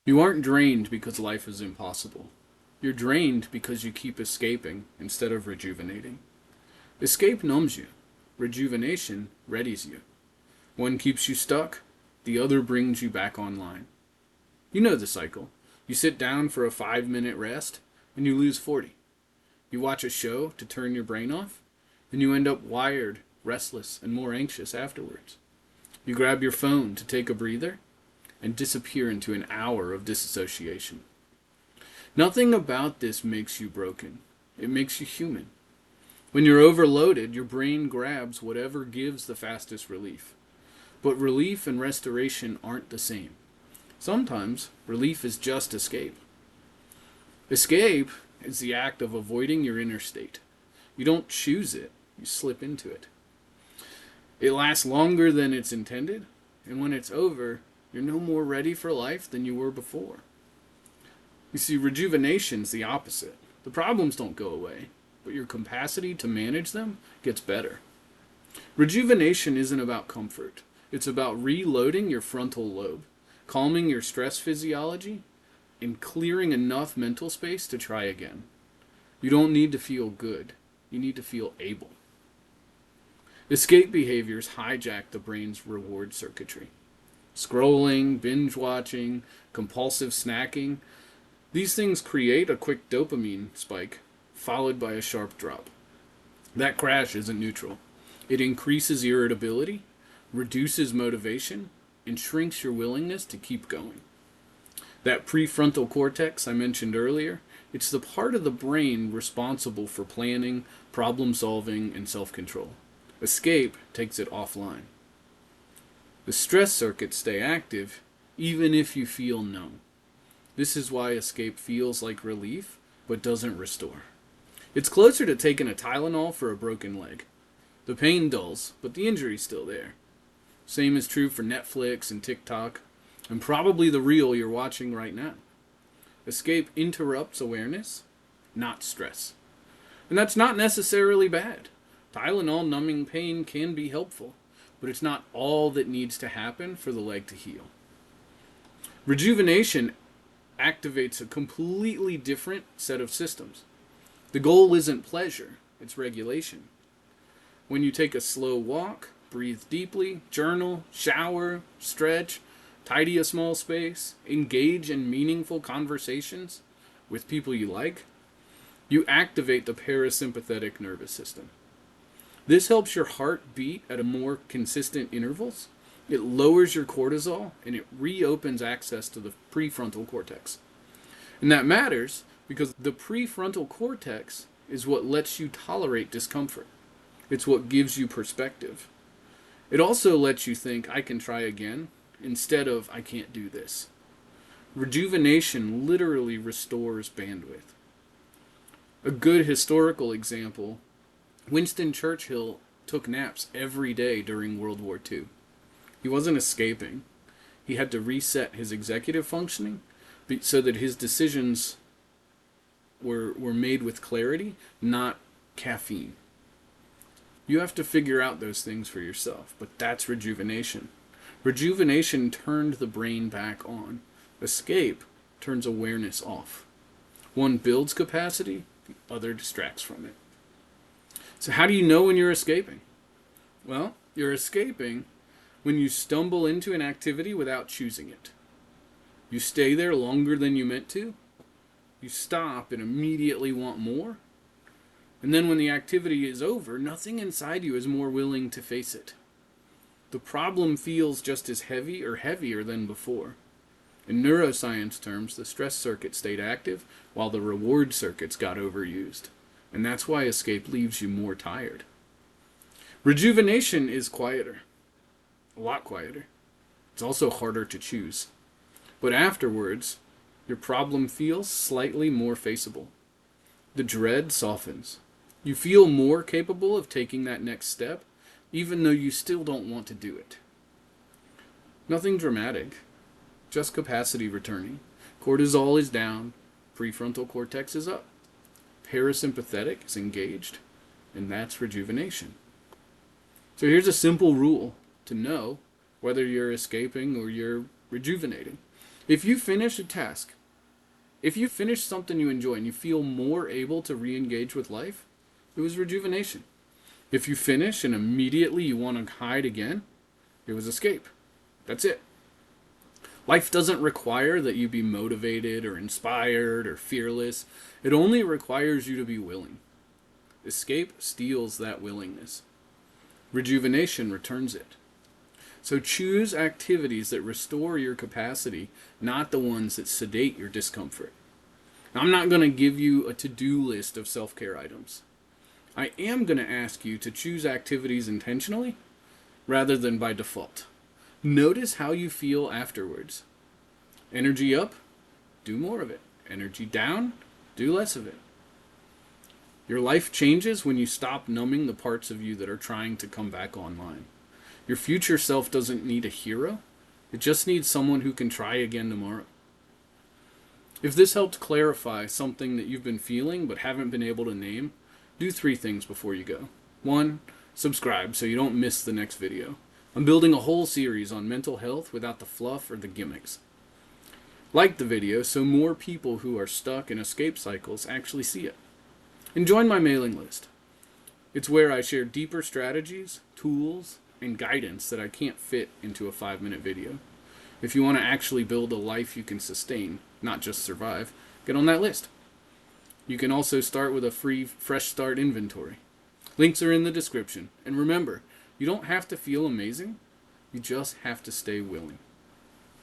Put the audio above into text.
You aren't drained because life is impossible. You're drained because you keep escaping instead of rejuvenating. Escape numbs you. Rejuvenation readies you. One keeps you stuck, the other brings you back online. You know the cycle. You sit down for a 5-minute rest, and you lose 40. You watch a show to turn your brain off, and you end up wired, restless, and more anxious afterwards. You grab your phone to take a breather, and disappear into an hour of disassociation. Nothing about this makes you broken. It makes you human. When you're overloaded, your brain grabs whatever gives the fastest relief. But relief and restoration aren't the same. Sometimes relief is just escape. Escape is the act of avoiding your inner state. You don't choose it, you slip into it. It lasts longer than it's intended, and when it's over, you're no more ready for life than you were before. You see, rejuvenation's the opposite. The problems don't go away, but your capacity to manage them gets better. Rejuvenation isn't about comfort. It's about reloading your frontal lobe, calming your stress physiology, and clearing enough mental space to try again. You don't need to feel good. You need to feel able. Escape behaviors hijack the brain's reward circuitry. Scrolling, binge watching, compulsive snacking, these things create a quick dopamine spike, followed by a sharp drop. That crash isn't neutral. It increases irritability, reduces motivation, and shrinks your willingness to keep going. That prefrontal cortex I mentioned earlier, it's the part of the brain responsible for planning, problem solving, and self-control. Escape takes it offline. The stress circuits stay active even if you feel numb. This is why escape feels like relief but doesn't restore. It's closer to taking a Tylenol for a broken leg. The pain dulls, but the injury's still there. Same is true for Netflix and TikTok, and probably the reel you're watching right now. Escape interrupts awareness, not stress. And that's not necessarily bad. Tylenol numbing pain can be helpful, but it's not all that needs to happen for the leg to heal. Rejuvenation activates a completely different set of systems. The goal isn't pleasure, it's regulation. When you take a slow walk, breathe deeply, journal, shower, stretch, tidy a small space, engage in meaningful conversations with people you like, you activate the parasympathetic nervous system. This helps your heart beat at a more consistent intervals. It lowers your cortisol, and it reopens access to the prefrontal cortex. And that matters because the prefrontal cortex is what lets you tolerate discomfort. It's what gives you perspective. It also lets you think, I can try again, instead of, I can't do this. Rejuvenation literally restores bandwidth. A good historical example, Winston Churchill took naps every day during World War II. He wasn't escaping. He had to reset his executive functioning so that his decisions were made with clarity, not caffeine. You have to figure out those things for yourself, but that's rejuvenation. Rejuvenation turned the brain back on. Escape turns awareness off. One builds capacity, the other distracts from it. So how do you know when you're escaping? Well, you're escaping when you stumble into an activity without choosing it. You stay there longer than you meant to. You stop and immediately want more. And then when the activity is over, nothing inside you is more willing to face it. The problem feels just as heavy or heavier than before. In neuroscience terms, the stress circuit stayed active while the reward circuits got overused. And that's why escape leaves you more tired. Rejuvenation is quieter. A lot quieter. It's also harder to choose. But afterwards, your problem feels slightly more faceable. The dread softens. You feel more capable of taking that next step, even though you still don't want to do it. Nothing dramatic, just capacity returning. Cortisol is down, prefrontal cortex is up. Parasympathetic is engaged, and that's rejuvenation. So here's a simple rule to know whether you're escaping or you're rejuvenating. If you finish a task, if you finish something you enjoy and you feel more able to re-engage with life, it was rejuvenation. If you finish and immediately you want to hide again, it was escape. That's it. Life doesn't require that you be motivated or inspired or fearless. It only requires you to be willing. Escape steals that willingness. Rejuvenation returns it. So choose activities that restore your capacity, not the ones that sedate your discomfort. Now, I'm not going to give you a to-do list of self-care items. I am going to ask you to choose activities intentionally rather than by default. Notice how you feel afterwards. Energy up, do more of it. Energy down, do less of it. Your life changes when you stop numbing the parts of you that are trying to come back online. Your future self doesn't need a hero. It just needs someone who can try again tomorrow. If this helped clarify something that you've been feeling but haven't been able to name, do 3 things before you go. 1, subscribe so you don't miss the next video. I'm building a whole series on mental health without the fluff or the gimmicks. Like the video so more people who are stuck in escape cycles actually see it. And join my mailing list. It's where I share deeper strategies, tools, and guidance that I can't fit into a 5-minute video. If you want to actually build a life you can sustain, not just survive, get on that list. You can also start with a free Fresh Start inventory. Links are in the description. And remember, you don't have to feel amazing. You just have to stay willing.